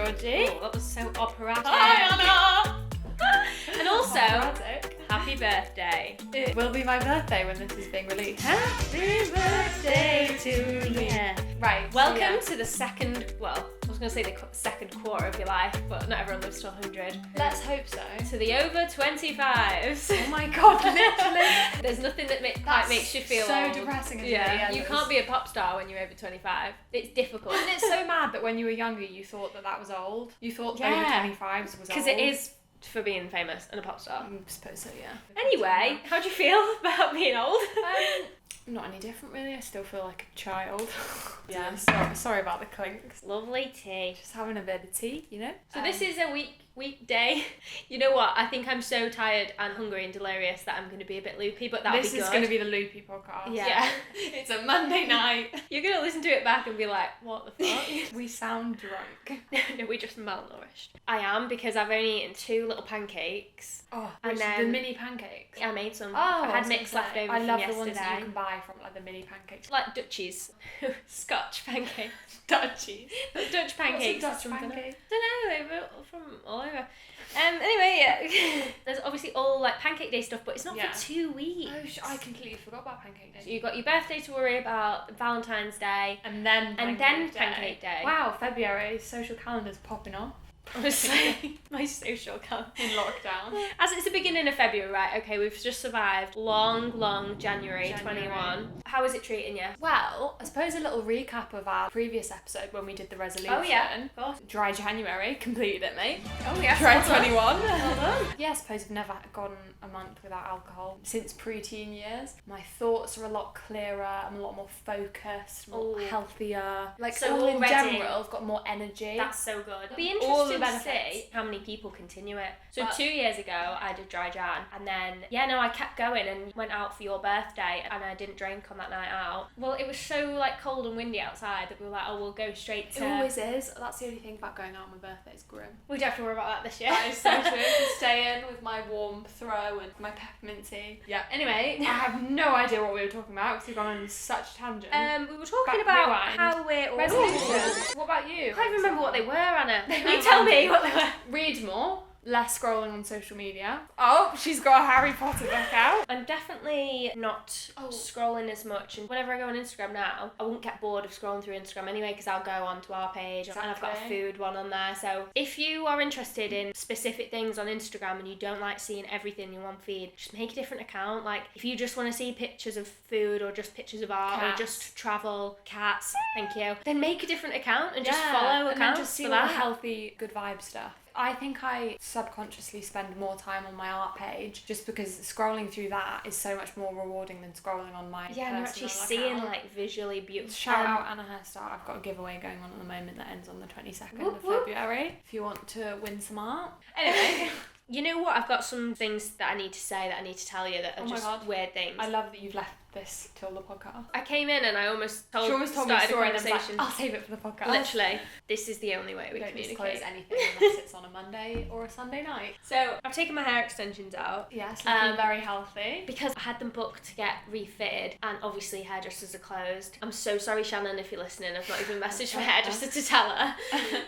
everybody. Oh, that was so operatic. Hi, Anna! And also, Operatic. happy birthday. It will be my birthday when this is being released. Happy birthday to you. Right. Welcome to the second, well, I was going to say the second quarter of your life, but not everyone lives to 100. Let's hope so. To the over 25s. Oh my god, literally. There's nothing that quite makes you feel so old. depressing, isn't Yeah, it? you can't be a pop star when you're over 25. It's difficult. And it's so mad that when you were younger, you thought that was old. You thought over 25s was old. Because it is for being famous and a pop star. I suppose so, yeah. Anyway, how do you feel about being old? Not any different, really. I still feel like a child. Yeah. Sorry about the clinks. Lovely tea. Just having a bit of tea, you know? So this is a weekday. You know what? I think I'm so tired and hungry and delirious that I'm going to be a bit loopy, but that'll be good. This is going to be the loopy podcast. Yeah. It's a Monday night. You're going to listen to it back and be like, what the fuck? We sound drunk. No, we're just malnourished. I am, because I've only eaten 2 little pancakes. Oh, and the then mini pancakes. I made some. Oh, I've had mixed leftovers I love from the ones yesterday. that you can buy from like the mini pancakes. Like Dutchies. Scotch pancakes. Dutchies. Dutch pancakes. What's a Dutch pancake? Don't know, they were from all over. Anyway, yeah. There's obviously all like pancake day stuff, but it's not for 2 weeks. Oh, I completely forgot about pancake day. So you've got your birthday to worry about, Valentine's Day, And then Pancake Day. Wow, February, social calendar's popping off. Honestly, my social calendar. In lockdown. As it's the beginning of February, right? Okay, we've just survived long January 21. How is it treating you? Well, I suppose a little recap of our previous episode when we did the resolution. Oh yeah, of course. Dry January, completed it, mate. Oh yeah, Dry well done. 21. Well done. Yeah, I suppose I've never gone a month without alcohol since pre-teen years. My thoughts are a lot clearer, I'm a lot more focused, more healthier. Like, So all in already- general, I've got more energy. That's so good. It'd be All the interesting to benefits. see how many people continue it. So But- 2 years ago, I did Dry Jan, and then, I kept going and went out for your birthday, and I didn't drink on that night out. Well, it was so, like, cold and windy outside that we were like, oh, we'll go straight to... It always is. That's the only thing about going out on my birthday, it's grim. We don't have to worry about that this year. That is so true. To stay in with my warm throw and my peppermint tea. Yeah. Anyway, I have no idea what we were talking about because we've gone on such a tangent. We were talking about rewind. how we're... Resolutions. What about you? I can't even remember what they were, Anna. You tell me what they were. Read more. Less scrolling on social media. Oh, she's got a Harry Potter book out. I'm definitely not scrolling as much, and whenever I go on Instagram now, I won't get bored of scrolling through Instagram anyway, because I'll go onto our page and I've got a food one on there. So if you are interested in specific things on Instagram and you don't like seeing everything in one feed, just make a different account. Like if you just want to see pictures of food or just pictures of art or just travel, cats, thank you, then make a different account and just follow accounts and then just see for all the that. healthy, good vibe stuff. I think I subconsciously spend more time on my art page just because scrolling through that is so much more rewarding than scrolling on my And you're actually personal seeing account. like visually beautiful. Shout out Anna Hairstyle. I've got a giveaway going on at the moment that ends on the 22nd of February if you want to win some art. Anyway. You know what? I've got some things that I need to say, that I need to tell you, that are just weird things. I love that you've left this till the podcast. I came in and I almost told, She almost told me a started story a and then was conversation. like, I'll save it for the podcast. Literally, this is the only way we don't communicate. disclose anything unless it's on a Monday or a Sunday night. So I've taken my hair extensions out. Yes, looking very healthy. Because I had them booked to get refitted, and obviously hairdressers are closed. I'm so sorry, Shannon, if you're listening. I've not even messaged my hairdresser to tell her.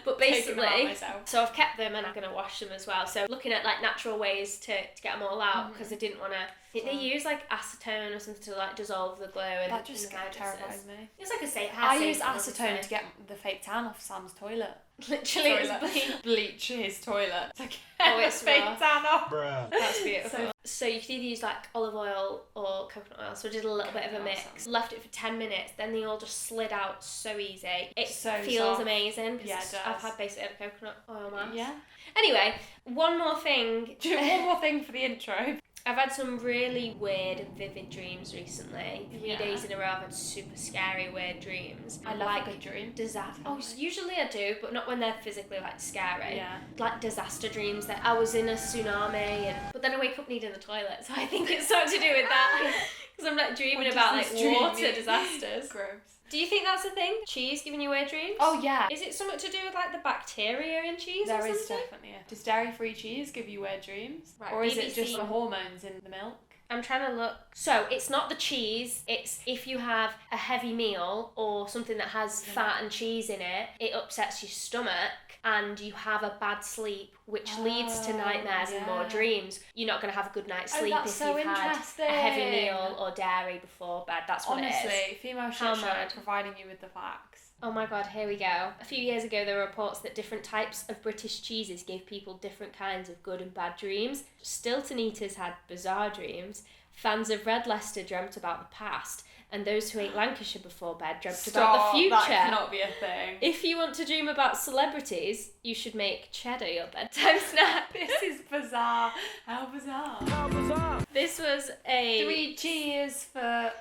But basically, so I've kept them and I'm going to wash them as well. So looking at like natural ways to get them all out, because I didn't want to... They use like acetone or something to like dissolve the glue. And that just terrifies me. It's like a safe. I use acetone to get the fake tan off Sam's toilet. Literally, it's bleach his toilet. It's like, it's fake rough. tan off. That's beautiful. So you could either use like olive oil or coconut oil. So I did a little bit of a mix. Left it for 10 minutes. Then they all just slid out so easy. It so feels soft. amazing. Yeah, it does. I've had basically a coconut oil mask. Yeah. Anyway, one more thing. One more thing for the intro. I've had some really weird and vivid dreams recently. 3 days in a row I've had super scary, weird dreams. I love a good dream. Disaster. Oh, usually I do, but not when they're physically like scary. Yeah. Like disaster dreams that I was in a tsunami, but then I wake up needing the toilet, so I think it's something to do with that. Because I'm like dreaming about like water disasters. Gross. Do you think that's a thing? Cheese giving you weird dreams? Oh yeah. Is it something to do with like the bacteria in cheese or There something? is definitely. Does dairy-free cheese give you weird dreams? Right, Or is BBC. it just the hormones in the milk? I'm trying to look. So it's not the cheese. It's if you have a heavy meal or something that has fat and cheese in it, it upsets your stomach and you have a bad sleep, which leads to nightmares and more dreams. You're not going to have a good night's sleep if you've had a heavy meal or dairy before bed. That's what it is. Honestly, female shit show providing you with the facts. Oh my god, here we go. A few years ago there were reports that different types of British cheeses gave people different kinds of good and bad dreams. Stilton eaters had bizarre dreams. Fans of Red Leicester dreamt about the past. And those who ate Lancashire before bed dreamt about the future. That cannot be a thing. If you want to dream about celebrities, you should make cheddar your bedtime snack. This is bizarre. How bizarre. How bizarre. This was a... 3 cheers for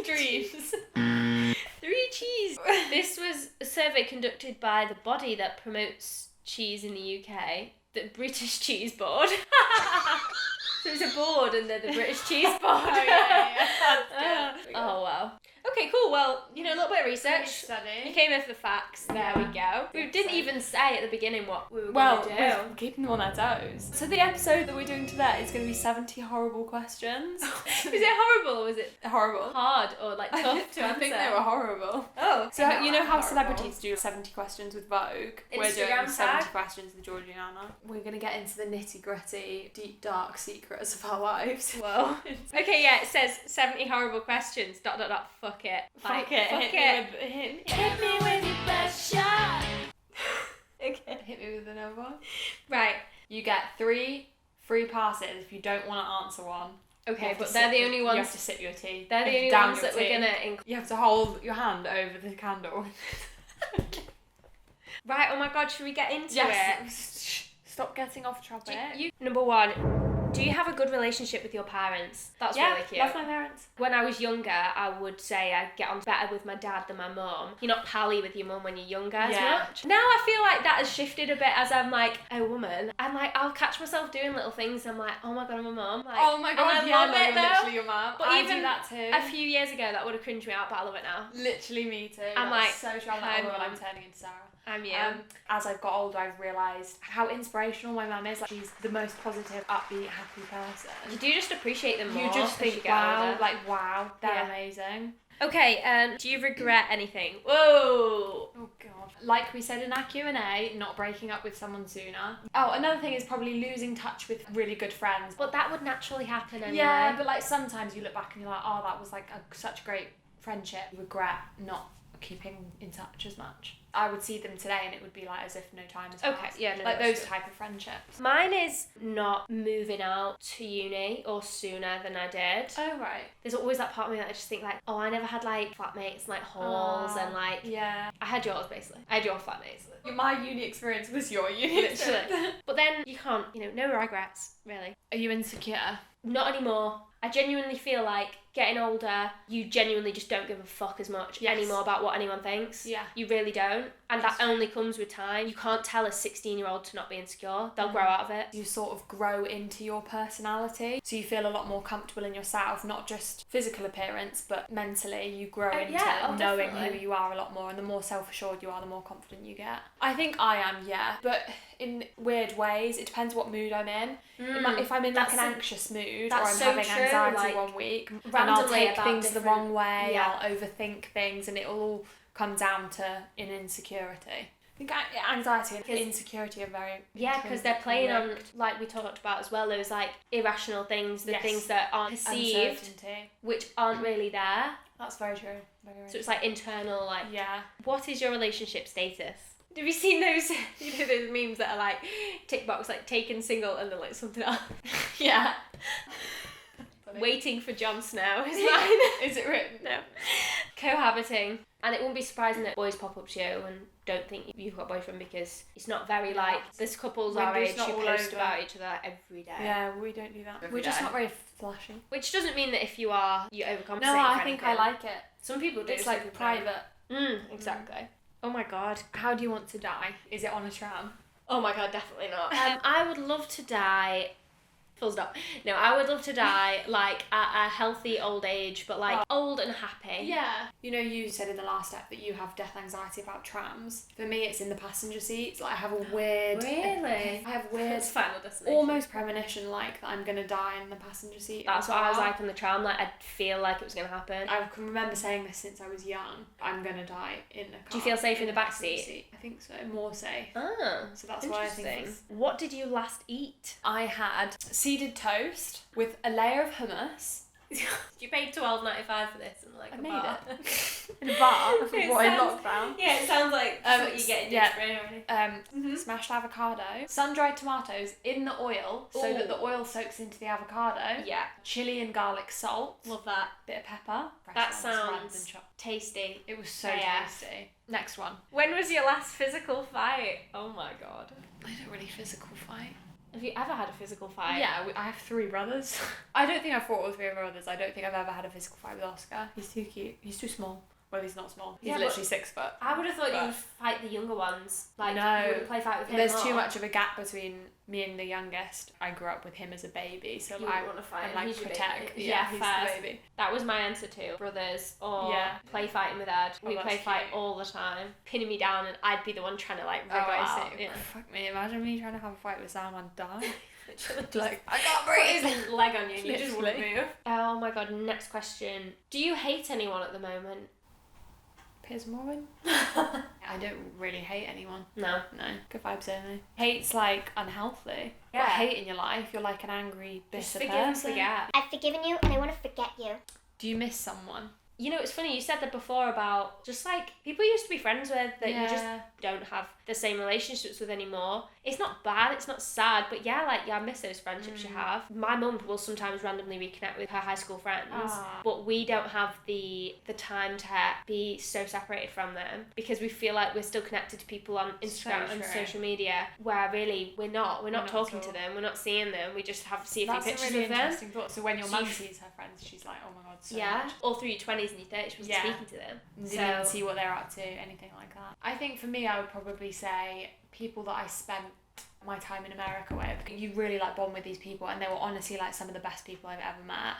dreams. 3 cheese. This was a survey conducted by the body that promotes cheese in the UK, the British Cheese Board. So it's a board and they're the British Cheese Board. Oh, yeah. That's good. Oh, wow. Okay, cool. Well, a little bit of research. Study. You came in for the facts. There we go. We didn't even say at the beginning what we were going to do. Well, we're keeping them on their toes. So the episode that we're doing today is going to be 70 horrible questions. Is it horrible or was it horrible? Hard or tough to answer? I think they were horrible. Oh. So you know how celebrities do 70 questions with Vogue? We're doing 70 questions with Georgiana. We're going to get into the nitty-gritty, deep, dark secrets of our lives. Whoa. Okay, yeah, it says 70 horrible questions, ... fuck it. Fuck it. Hit me with your best shot. Okay. Hit me with another one. Right. You get 3 free passes if you don't want to answer one. Okay, but they're the only ones... You have to sip your tea. They're the only ones that we're going to... You have to hold your hand over the candle. Right, oh my god, should we get into it? Stop getting off topic. Number 1. Do you have a good relationship with your parents? That's really cute. Yeah, love my parents. When I was younger, I would say I get on better with my dad than my mum. You're not pally with your mum when you're younger as much. Now I feel like that has shifted a bit as I'm like a woman. I'm like, I'll catch myself doing little things. I'm like, oh my god, I'm a mum. Like, oh my god, I love it you're though. literally your mum. But I even do that too. A few years ago, that would have cringed me out, but I love it now. Literally me too. I'm like, so true. I'm turning into Sarah. I'm you. As I've got older, I've realised how inspirational my mum is. Like, she's the most positive, upbeat, happy person. You do just appreciate them more. You just think, wow, they're amazing. Okay, do you regret anything? Whoa! Oh god. Like we said in our Q&A, not breaking up with someone sooner. Oh, another thing is probably losing touch with really good friends. But that would naturally happen anyway. Yeah, but like sometimes you look back and you're like, oh, that was like such a great friendship. You regret not keeping in touch as much. I would see them today and it would be like as if no time has passed. Okay, yeah, no, like those type of friendships. Mine is not moving out to uni or sooner than I did. Oh, right. There's always that part of me that I just think like, oh, I never had like flatmates, like halls and like... Yeah. I had yours basically. I had your flatmates. My uni experience was your uni experience. But then you can't, no regrets, really. Are you insecure? Not anymore. I genuinely feel like getting older, you genuinely just don't give a fuck as much anymore about what anyone thinks. Yeah. You really don't. And that only comes with time. You can't tell a 16-year-old to not be insecure. They'll grow out of it. You sort of grow into your personality. So you feel a lot more comfortable in yourself, not just physical appearance, but mentally you grow into knowing who you are a lot more. And the more self-assured you are, the more confident you get. I think I am, but in weird ways. It depends what mood I'm in. If I'm in like an anxious mood or I'm having anxiety one week, and I'll take things the wrong way, I'll overthink things, and it'll all come down to an insecurity. I think anxiety and insecurity are very because they're playing on, like we talked about as well, those like irrational things, the things that aren't perceived, which aren't really there. That's very true. Very so it's like internal, like yeah. What is your relationship status? Have you seen those those memes that are like tick box, like taken single and then like something else? Yeah. Waiting for Jon Snow is mine. Is it written? No. Cohabiting. And it won't be surprising that boys pop up to you and don't think you've got a boyfriend, because it's not very like this couple's our age who post about each other every day. Yeah, we don't do that. We're just not very flashy. Which doesn't mean that if you are, you overcompensate. No, I think I like it. Some people do. It's like private. Exactly. Oh my god. How do you want to die? Is it on a tram? Oh my god, definitely not. I would love to die Full stop. No, I would love to die, like, at a healthy old age, but, like, old and happy. Yeah. You know, you said in the last step that you have death anxiety about trams. For me, it's in the passenger seats. Like, I have a weird... Really? I have weird... Final destination. Almost premonition, like, that I'm going to die in the passenger seat. That's what I was like in the tram. Like, I'd feel like it was going to happen. I can remember saying this since I was young. I'm going to die in a car. Do you feel safe in the back seat? I think so. More safe. Oh, so that's why I think What did you last eat? I had seeded toast with a layer of hummus. You paid $12.95 for this in like I a made bar. it. In a bar? What, in lockdown? Yeah, it sounds like what you get in smashed avocado, sun-dried tomatoes in the oil so that the oil soaks into the avocado. Yeah. Chili and garlic salt. Love that. Bit of pepper. That sounds tasty. It was so tasty. Next one. When was your last physical fight? Oh my god. I don't really physical fight. Have you ever had a physical fight? Yeah, I have 3 brothers. I don't think I've fought with 3 brothers. I don't think I've ever had a physical fight with Oscar. He's too cute. He's too small. Well, he's not small. He's literally 6 foot. I would have thought you would fight the younger ones. Like, no, you wouldn't play fight with him. There's too much of a gap between me and the youngest. I grew up with him as a baby, so you want to fight him. Like, he's protect. Yeah, he's fair. the baby. That was my answer too. Brothers or play fighting with Ed. We play fight all the time, pinning me down, and I'd be the one trying to like wriggle out. Yeah. Fuck me! Imagine me trying to have a fight with Sam. I'd die. Like, I can't breathe. Put his leg on you and you just wouldn't move. Oh my god, next question. Do you hate anyone at the moment? Piers Morgan? I don't really hate anyone. No. Good vibes only. Hate's like unhealthy. Yeah. What hate in your life? You're like an angry, bitter person. Forgive and forget. I've forgiven you and I want to forget you. Do you miss someone? You know, it's funny, you said that before about just like people you used to be friends with that you just don't have the same relationships with anymore. It's not bad, it's not sad, but I miss those friendships you have. My mum will sometimes randomly reconnect with her high school friends, but we don't have the time to be so separated from them because we feel like we're still connected to people on Instagram and social media, where really we're not talking to them, we're not seeing them, we just see a few pictures really of them. Interesting thought. So when your mum sees her friends, she's like, oh my god, so much. All through your 20s and your 30s, she wasn't speaking to them. Didn't even see what they're up to, anything like that. I think for me, I would probably say people that I spent my time in America with. You really like bond with these people, and they were honestly like some of the best people I've ever met.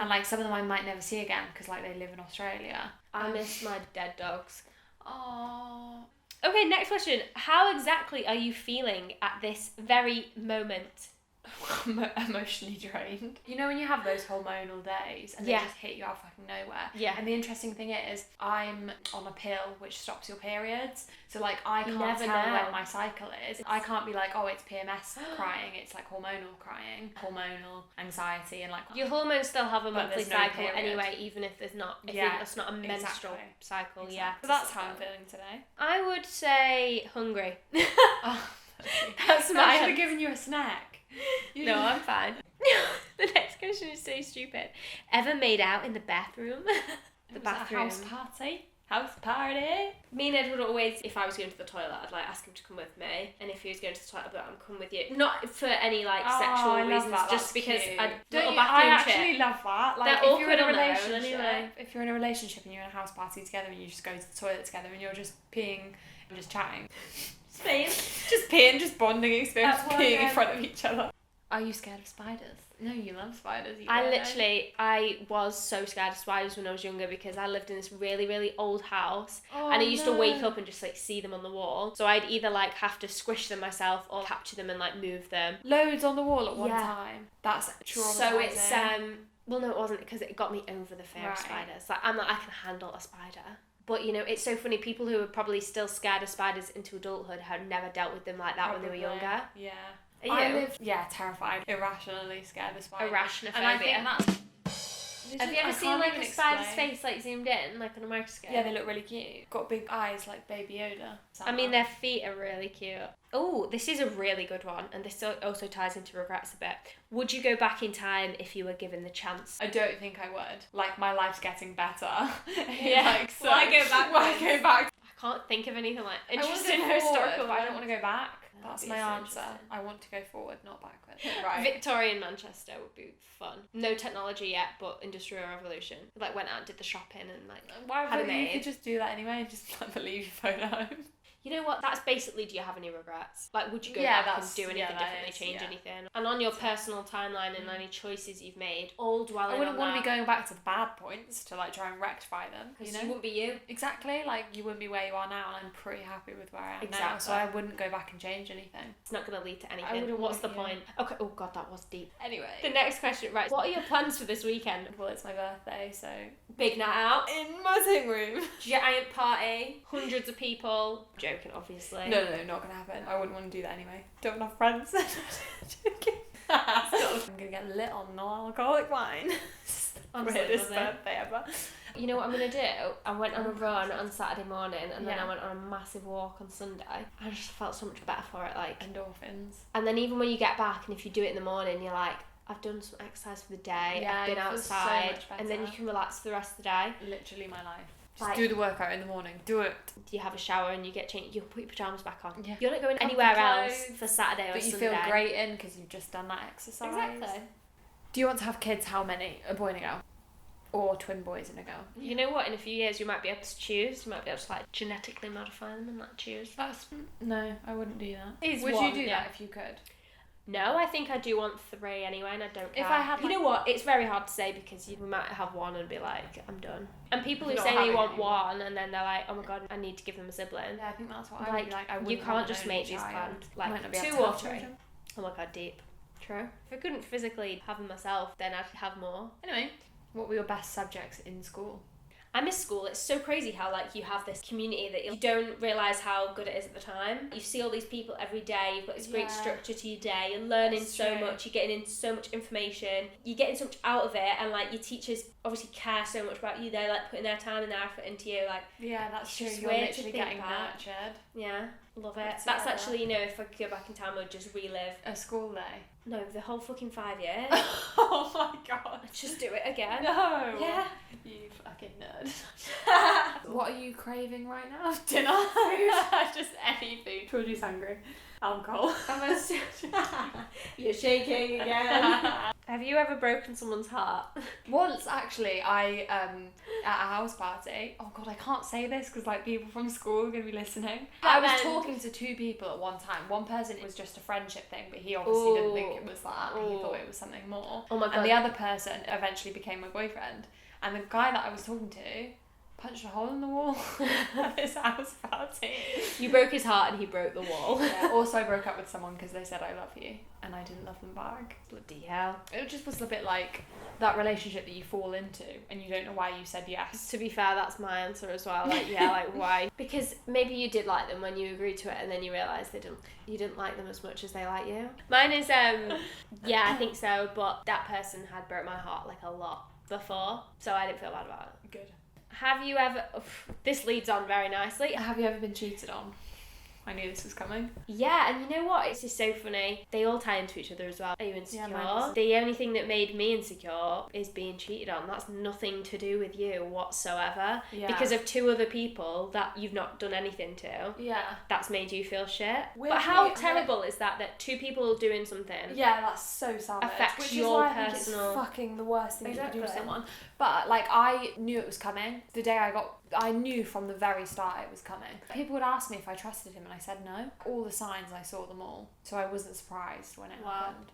And like some of them I might never see again because like they live in Australia. I miss my dead dogs. Oh. Okay, next question. How exactly are you feeling at this very moment? Emotionally drained. You know when you have those hormonal days and they just hit you out of fucking nowhere? Yeah. And the interesting thing is I'm on a pill which stops your periods. So like I can't never tell know when my cycle is. I can't be like, oh, it's PMS crying. It's like hormonal crying, hormonal anxiety, and like your hormones still have a monthly cycle anyway, even if there's not it's not a menstrual cycle. Exactly. Yeah. So that's how I'm feeling today. I would say hungry. That's my. I should have given you a snack. No, I'm fine. The next question is so stupid. Ever made out in the bathroom? The bathroom. House party. House party. Me and Ed would always, if I was going to the toilet, I'd like ask him to come with me, and if he was going to the toilet, I'd be like, I'm coming with you. Not for any like sexual reasons, just because I actually love that. Like they're if you're in a awkward on their own relationship, anyway. if you're in a relationship and you're in a house party together and you just go to the toilet together and you're just peeing and just chatting. Just peeing, just bonding experience, peeing in front of each other. Are you scared of spiders? No, you love spiders. I was so scared of spiders when I was younger because I lived in this really, really old house and I used to wake up and just like see them on the wall. So I'd either like have to squish them myself or capture them and like move them. Loads on the wall at one time. That's traumatizing. So it's well, no, it wasn't because it got me over the fear of spiders. Like I can handle a spider. But, you know, it's so funny. People who are probably still scared of spiders into adulthood have never dealt with them like that when they were younger. Yeah. I lived, terrified. Irrationally scared of spiders. Arachnophobia. And I think that's... Have you ever seen like a spider's face like zoomed in, like on a microscope? Yeah, they look really cute. Got big eyes like Baby Yoda. I mean, their feet are really cute. Oh, this is a really good one, and this also ties into regrets a bit. Would you go back in time if you were given the chance? I don't think I would. Like, my life's getting better. Yeah. Like, so why go back? Why go back? I can't think of anything like interesting historical. But I don't want to go back. That's my answer. I want to go forward, not backwards. Right. Victorian Manchester would be fun. No technology yet, but Industrial Revolution. Like went out and did the shopping and like why had a maid. You could just do that anyway and just like leave your phone at home. You know what? That's basically, do you have any regrets? Like, would you go Yeah, back and do anything differently, change anything? And on your personal timeline and any choices you've made, all dwelling on that. I wouldn't want to be going back to the bad points to like try and rectify them. Because you wouldn't be you. Exactly. Like, you wouldn't be where you are now, and I'm pretty happy with where I am now. So I wouldn't go back and change anything. It's not going to lead to anything. What's the point? Okay. Oh God, that was deep. Anyway. The next question, right? What are your plans for this weekend? Well, it's my birthday, so big night out in my sitting room. Giant party, hundreds of people. Joking, obviously. No, not gonna happen. I wouldn't want to do that anyway. Don't have friends. Joking. I'm gonna get lit on non-alcoholic wine. Honestly, weirdest birthday ever. You know what I'm gonna do? I went on a run on Saturday morning, and then I went on a massive walk on Sunday. I just felt so much better for it, like endorphins. And then even when you get back, and if you do it in the morning, you're like, I've done some exercise for the day. I've been outside, so and then you can relax for the rest of the day. Literally my life. Just do the workout in the morning. Do it. You have a shower and you get changed. You'll put your pyjamas back on. Yeah. You're not going anywhere else for Saturday or But you Sunday. feel great in because you've just done that exercise. Exactly. Do you want to have kids? How many? A boy and a girl? Or twin boys and a girl? You know what? In a few years, you might be able to choose. You might be able to like genetically modify them and like choose. No, I wouldn't do that. Would you do that if you could? No, I think I do want 3 anyway, and I don't care. If I had, you know what? It's very hard to say because we might have one and be like, I'm done. And people who say they want one and then they're like, oh my God, I need to give them a sibling. Yeah, I think that's what I would be like. I you can't just make these plans. Like 2 or 3. Oh my God, deep. True. If I couldn't physically have them myself, then I'd have more. Anyway, what were your best subjects in school? I miss school. It's so crazy how like you have this community that you don't realise how good it is at the time. You see all these people every day, you've got this great structure to your day, you're learning much, you're getting in so much information, you're getting so much out of it, and like your teachers obviously care so much about you. They're like putting their time and their effort into you. Like, yeah, that's true. You're literally getting nurtured. Yeah, love it. That's actually, you know, if I could go back in time, I'd just relive a school day. No, the whole fucking 5 years. Oh my God. I'd just do it again. No. Yeah. You fucking nerd. What are you craving right now? Dinner? Just any food. Produce hungry. Alcohol. You're shaking again. Have you ever broken someone's heart? Once, actually, I at a house party. Oh God, I can't say this because like people from school are gonna be listening. I was talking to 2 people at one time. One person was just a friendship thing, but he obviously didn't think it was that. He thought it was something more. Oh my God. And the other person eventually became my boyfriend. And the guy that I was talking to punched a hole in the wall at this house party. You broke his heart and he broke the wall. Yeah. Also, I broke up with someone because they said I love you and I didn't love them back. Bloody hell. It just was a bit like that relationship that you fall into and you don't know why you said yes. To be fair, that's my answer as well. Like, yeah, like why? Because maybe you did like them when you agreed to it and then you realised you didn't like them as much as they like you. Mine is, yeah, I think so, but that person had broke my heart like a lot before, so I didn't feel bad about it. Good. Have you ever... This leads on very nicely. Have you ever been cheated on? I knew this was coming. Yeah, and you know what? It's just so funny. They all tie into each other as well. Are you insecure? Yeah, the only thing that made me insecure is being cheated on. That's nothing to do with you whatsoever. Yeah. Because of 2 other people that you've not done anything to. Yeah. That's made you feel shit. But how terrible is that 2 people doing something? Yeah, that's so savage. Affects your personal... I think it's fucking the worst thing you can do to someone. But like, I knew it was coming. The day I knew from the very start it was coming. People would ask me if I trusted him and I said no. All the signs, I saw them all. So I wasn't surprised when it happened.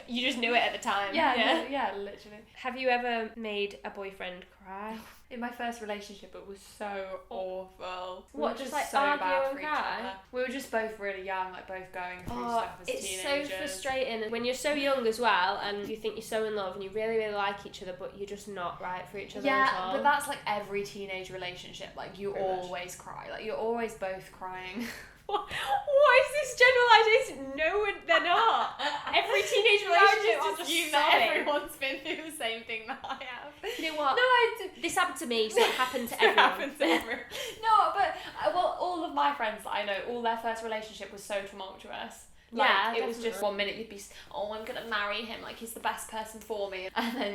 You just knew it at the time. Yeah, literally. Have you ever made a boyfriend cry? In my first relationship, it was so awful. What, just like so argue and cry? We were just both really young, like both going through stuff as teenagers. It's so frustrating when you're so young as well, and you think you're so in love and you really, really like each other, but you're just not right for each other at all. But that's like every teenage relationship. Like you always cry. Like you're always both crying. What is this generalisation? No, they're not. Every teenage relationship is just you that everyone's been through the same thing that I have. You know what? No, this happened to me, so it happened to everyone. It happened to everyone. No, but all of my friends that I know, all their first relationship was so tumultuous. Like, it was just 1 minute you'd be, oh, I'm gonna marry him, like he's the best person for me, and then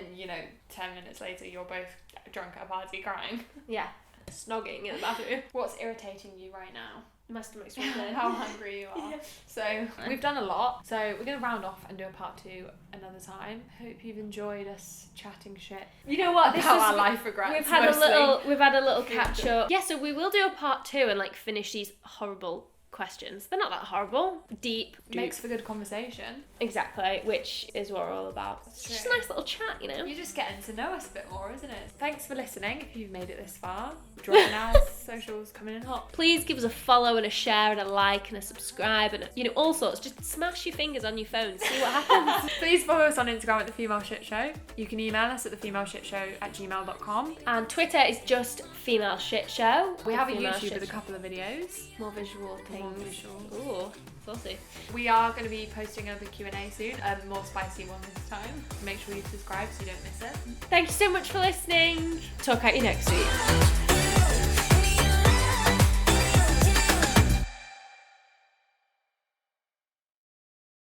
10 minutes later you're both drunk at a party crying. Yeah. Snogging in the bathroom. What's irritating you right now? My stomach's rumbling. How hungry you are. So we've done a lot. So we're going to round off and do a part 2 another time. Hope you've enjoyed us chatting shit. You know what? About our life regrets. We've had a little catch up. Yeah, so we will do a part 2 and like finish these horrible questions. They're not that horrible. Deep. Makes for good conversation. Exactly, which is what we're all about. It's just a nice little chat, you know. You're just getting to know us a bit more, isn't it? Thanks for listening. If you've made it this far, drop now. Socials coming in hot. Please give us a follow and a share and a like and a subscribe and you know, all sorts. Just smash your fingers on your phone, see what happens. Please follow us on Instagram at The Female Shit Show. You can email us at thefemaleshitshow@gmail.com. And Twitter is just Female Shit Show. We have a YouTube with a couple of videos. More visual things. Ooh, saucy. We are going to be posting another Q&A soon, a more spicy one this time. Make sure you subscribe so you don't miss it. Thank you so much for listening. Talk at you next week.